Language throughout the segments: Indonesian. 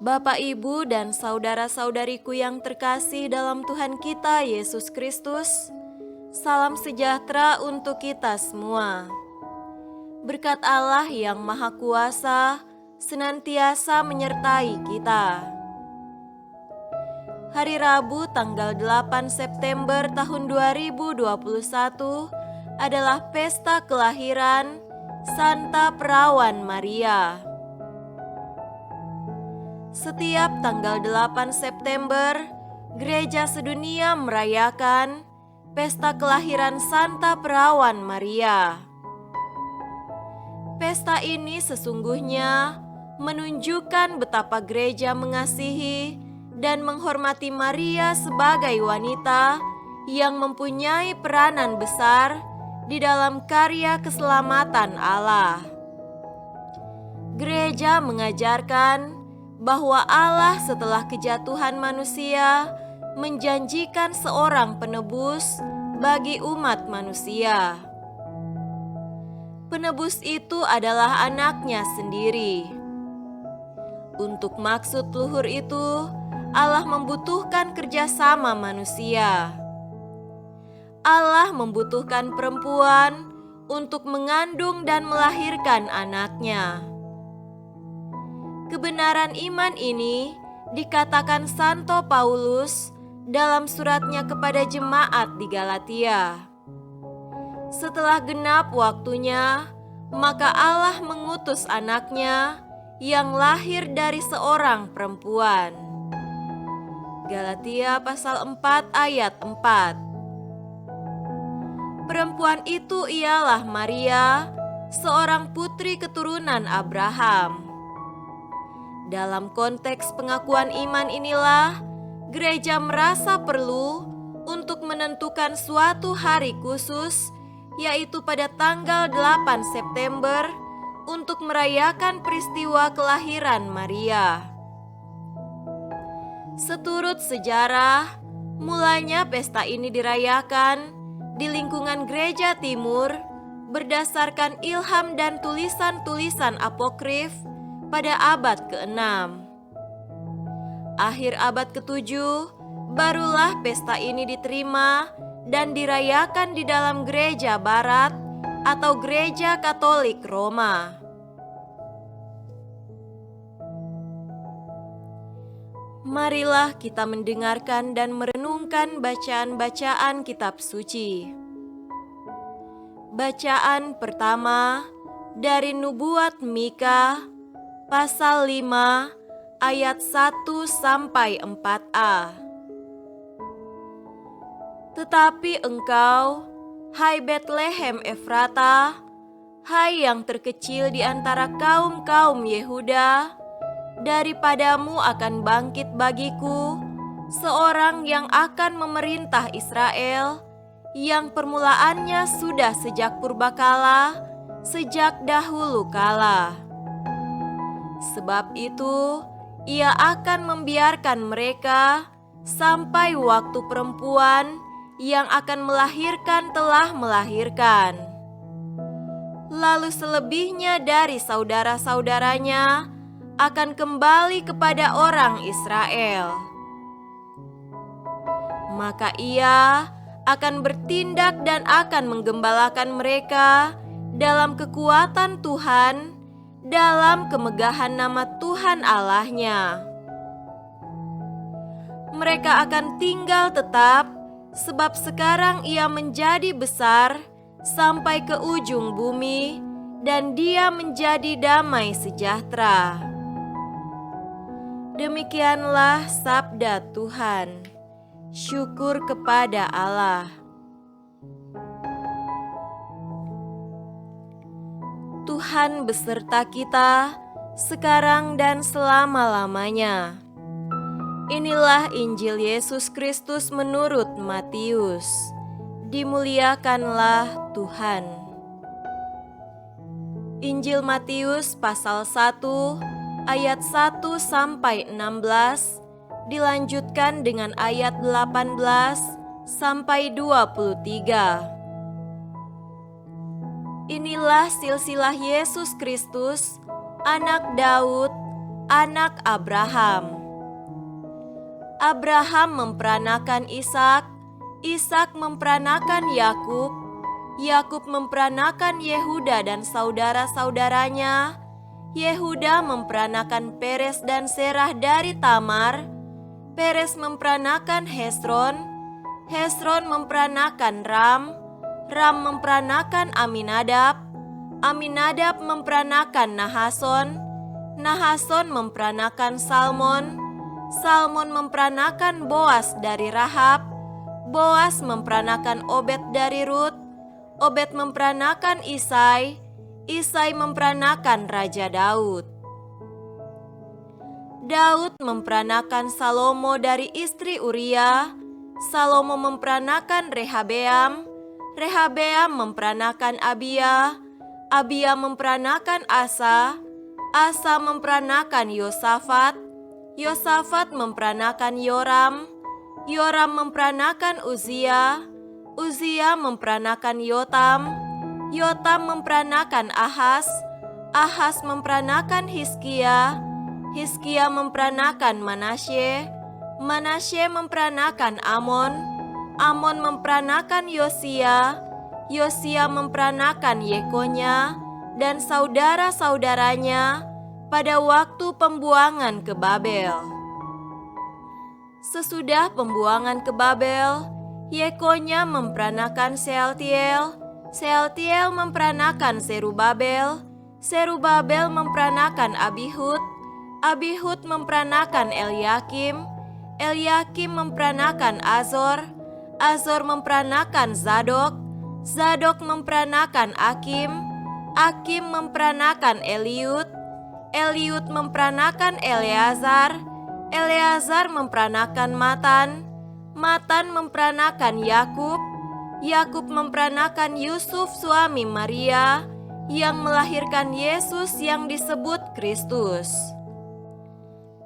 Bapak, Ibu, dan saudara-saudariku yang terkasih dalam Tuhan kita Yesus Kristus, salam sejahtera untuk kita semua. Berkat Allah yang Maha Kuasa senantiasa menyertai kita. Hari Rabu tanggal 8 September tahun 2021 adalah pesta kelahiran Santa Perawan Maria. Setiap tanggal 8 September, gereja sedunia merayakan pesta kelahiran Santa Perawan Maria. Pesta ini sesungguhnya menunjukkan betapa gereja mengasihi dan menghormati Maria sebagai wanita yang mempunyai peranan besar di dalam karya keselamatan Allah. Gereja mengajarkan bahwa Allah setelah kejatuhan manusia menjanjikan seorang penebus bagi umat manusia. Penebus itu adalah anaknya sendiri. Untuk maksud luhur itu, Allah membutuhkan kerjasama manusia. Allah membutuhkan perempuan untuk mengandung dan melahirkan anaknya. Kebenaran iman ini dikatakan Santo Paulus dalam suratnya kepada jemaat di Galatia. Setelah genap waktunya, maka Allah mengutus anaknya yang lahir dari seorang perempuan. Galatia pasal 4 ayat 4. Perempuan itu ialah Maria, seorang putri keturunan Abraham. Dalam konteks pengakuan iman inilah, gereja merasa perlu untuk menentukan suatu hari khusus, yaitu pada tanggal 8 September, untuk merayakan peristiwa kelahiran Maria. Seturut sejarah, mulanya pesta ini dirayakan di lingkungan gereja timur berdasarkan ilham dan tulisan-tulisan apokrif pada abad ke-6. Akhir abad ke-7, barulah pesta ini diterima dan dirayakan di dalam gereja barat atau gereja Katolik Roma. Marilah kita mendengarkan dan merenungkan bacaan-bacaan kitab suci. Bacaan pertama dari nubuat Mika pasal 5 ayat 1-4a. Tetapi engkau, hai Betlehem Efrata, hai yang terkecil di antara kaum-kaum Yehuda, daripadamu akan bangkit bagiku seorang yang akan memerintah Israel, yang permulaannya sudah sejak purbakala, sejak dahulu kala. Sebab itu, ia akan membiarkan mereka sampai waktu perempuan yang akan melahirkan telah melahirkan. Lalu selebihnya dari saudara-saudaranya akan kembali kepada orang Israel. Maka ia akan bertindak dan akan menggembalakan mereka dalam kekuatan Tuhan, dalam kemegahan nama Tuhan Allahnya. Mereka akan tinggal tetap, sebab sekarang ia menjadi besar sampai ke ujung bumi, dan dia menjadi damai sejahtera. Demikianlah sabda Tuhan. Syukur kepada Allah. Tuhan beserta kita sekarang dan selama-lamanya. Inilah Injil Yesus Kristus menurut Matius. Dimuliakanlah Tuhan. Injil Matius pasal 1 ayat 1-16 dilanjutkan dengan ayat 18-23. Inilah silsilah Yesus Kristus, anak Daud, anak Abraham. Abraham memperanakan Ishak, Ishak memperanakan Yakub, Yakub memperanakan Yehuda dan saudara-saudaranya, Yehuda memperanakan Peres dan Serah dari Tamar, Peres memperanakan Hesron, Hesron memperanakan Ram, Ram memperanakan Aminadab, Aminadab memperanakan Nahason, Nahason memperanakan Salmon, Salmon memperanakan Boas dari Rahab, Boas memperanakan Obed dari Rut, Obed memperanakan Isai, Isai memperanakan Raja Daud. Daud memperanakan Salomo dari istri Uria, Salomo memperanakan Rehabeam, Rehabeam memperanakan Abia, Abia memperanakan Asa, Asa memperanakan Yosafat, Yosafat memperanakan Yoram, Yoram memperanakan Uzia, Uzia memperanakan Yotam, Yotam memperanakan Ahas, Ahas memperanakan Hizkia, Hizkia memperanakan Manasye, Manasye memperanakan Amon, Amon memperanakan Yosia, Yosia memperanakan Yekonya dan saudara-saudaranya pada waktu pembuangan ke Babel. Sesudah pembuangan ke Babel, Yekonya memperanakan Sealtiel, Sealtiel memperanakan Serubabel, Serubabel memperanakan Abihud, Abihud memperanakan Eliakim, Eliakim memperanakan Azor, Azor memperanakan Zadok, Zadok memperanakan Akim, Akim memperanakan Eliud, Eliud memperanakan Eleazar, Eleazar memperanakan Matan, Matan memperanakan Yakub, Yakub memperanakan Yusuf suami Maria yang melahirkan Yesus yang disebut Kristus.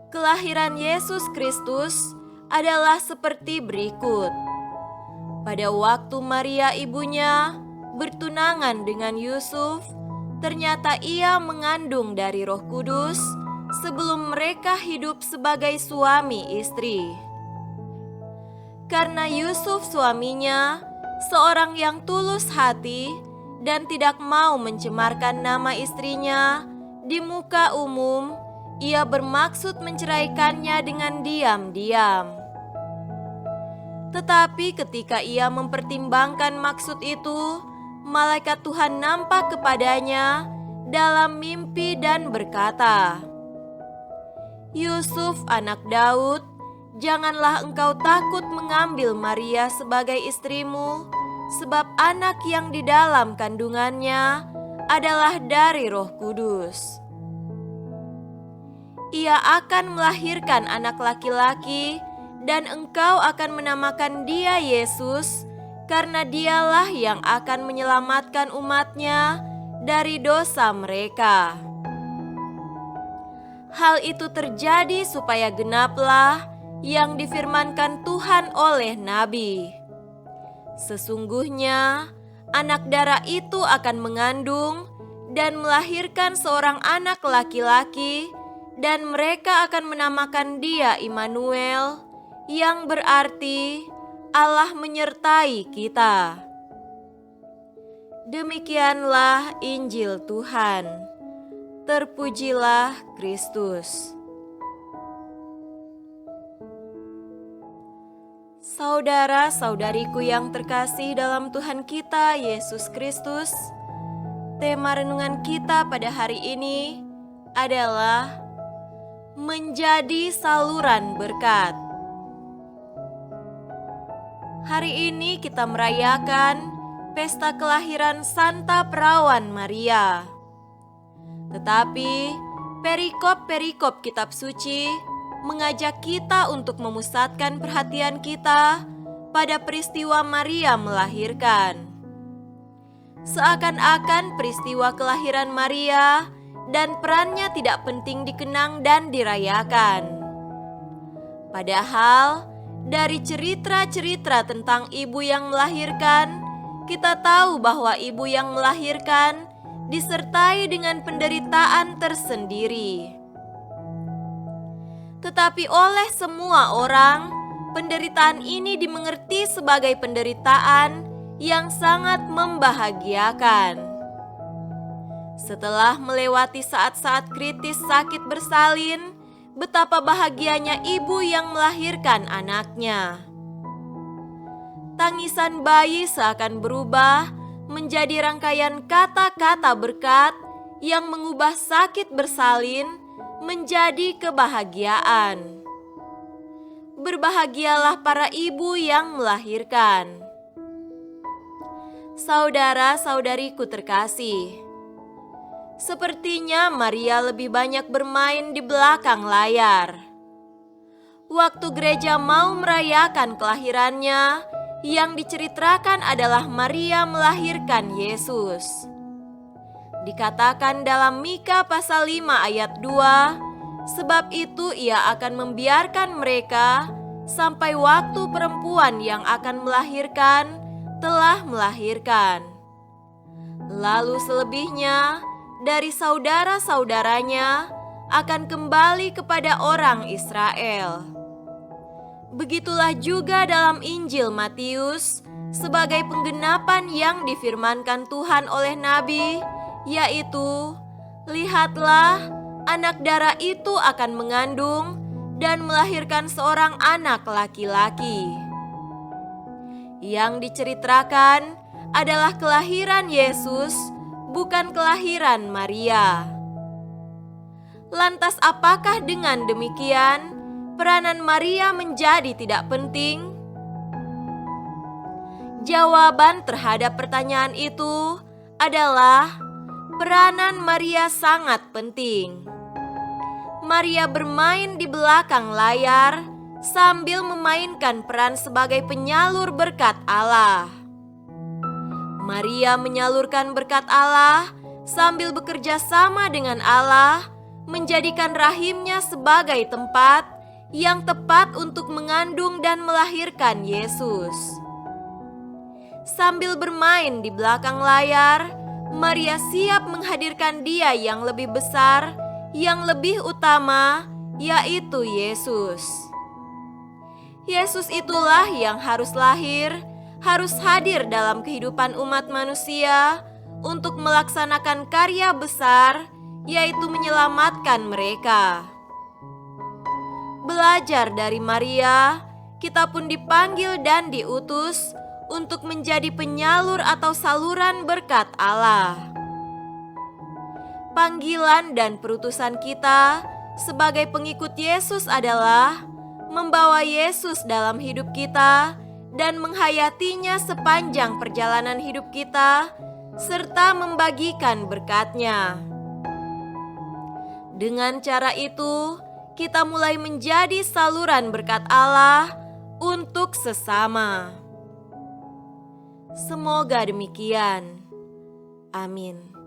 Kelahiran Yesus Kristus adalah seperti berikut. Pada waktu Maria ibunya bertunangan dengan Yusuf, ternyata ia mengandung dari Roh Kudus sebelum mereka hidup sebagai suami istri. Karena Yusuf suaminya seorang yang tulus hati dan tidak mau mencemarkan nama istrinya di muka umum, ia bermaksud menceraikannya dengan diam-diam. Tetapi ketika ia mempertimbangkan maksud itu, malaikat Tuhan nampak kepadanya dalam mimpi dan berkata, "Yusuf anak Daud, janganlah engkau takut mengambil Maria sebagai istrimu, sebab anak yang di dalam kandungannya adalah dari Roh Kudus. Ia akan melahirkan anak laki-laki, dan engkau akan menamakan dia Yesus, karena dialah yang akan menyelamatkan umatnya dari dosa mereka." Hal itu terjadi supaya genaplah yang difirmankan Tuhan oleh nabi. Sesungguhnya anak darah itu akan mengandung dan melahirkan seorang anak laki-laki, dan mereka akan menamakan dia Immanuel, yang berarti Allah menyertai kita. Demikianlah Injil Tuhan. Terpujilah Kristus. Saudara-saudariku yang terkasih dalam Tuhan kita Yesus Kristus, tema renungan kita pada hari ini adalah menjadi saluran berkat. Hari ini kita merayakan pesta kelahiran Santa Perawan Maria. Tetapi perikop-perikop kitab suci mengajak kita untuk memusatkan perhatian kita pada peristiwa Maria melahirkan. Seakan-akan peristiwa kelahiran Maria dan perannya tidak penting dikenang dan dirayakan. Padahal dari cerita-cerita tentang ibu yang melahirkan, kita tahu bahwa ibu yang melahirkan disertai dengan penderitaan tersendiri. Tetapi oleh semua orang, penderitaan ini dimengerti sebagai penderitaan yang sangat membahagiakan. Setelah melewati saat-saat kritis sakit bersalin, betapa bahagianya ibu yang melahirkan anaknya. Tangisan bayi seakan berubah menjadi rangkaian kata-kata berkat yang mengubah sakit bersalin menjadi kebahagiaan. Berbahagialah para ibu yang melahirkan. Saudara-saudariku terkasih, sepertinya Maria lebih banyak bermain di belakang layar. Waktu gereja mau merayakan kelahirannya, yang diceritakan adalah Maria melahirkan Yesus. Dikatakan dalam Mika pasal 5 ayat 2, sebab itu ia akan membiarkan mereka sampai waktu perempuan yang akan melahirkan telah melahirkan. Lalu selebihnya dari saudara-saudaranya akan kembali kepada orang Israel. Begitulah juga dalam Injil Matius sebagai penggenapan yang difirmankan Tuhan oleh Nabi, yaitu, "Lihatlah, anak darah itu akan mengandung dan melahirkan seorang anak laki-laki." Yang diceritakan adalah kelahiran Yesus, bukan kelahiran Maria. Lantas apakah dengan demikian peranan Maria menjadi tidak penting? Jawaban terhadap pertanyaan itu adalah peranan Maria sangat penting. Maria bermain di belakang layar sambil memainkan peran sebagai penyalur berkat Allah. Maria menyalurkan berkat Allah sambil bekerja sama dengan Allah, menjadikan rahimnya sebagai tempat yang tepat untuk mengandung dan melahirkan Yesus. Sambil bermain di belakang layar, Maria siap menghadirkan Dia yang lebih besar, yang lebih utama, yaitu Yesus. Yesus itulah yang harus lahir, harus hadir dalam kehidupan umat manusia untuk melaksanakan karya besar, yaitu menyelamatkan mereka. Belajar dari Maria, kita pun dipanggil dan diutus untuk menjadi penyalur atau saluran berkat Allah. Panggilan dan perutusan kita sebagai pengikut Yesus adalah membawa Yesus dalam hidup kita dan menghayatinya sepanjang perjalanan hidup kita, serta membagikan berkat-Nya. Dengan cara itu, kita mulai menjadi saluran berkat Allah untuk sesama. Semoga demikian. Amin.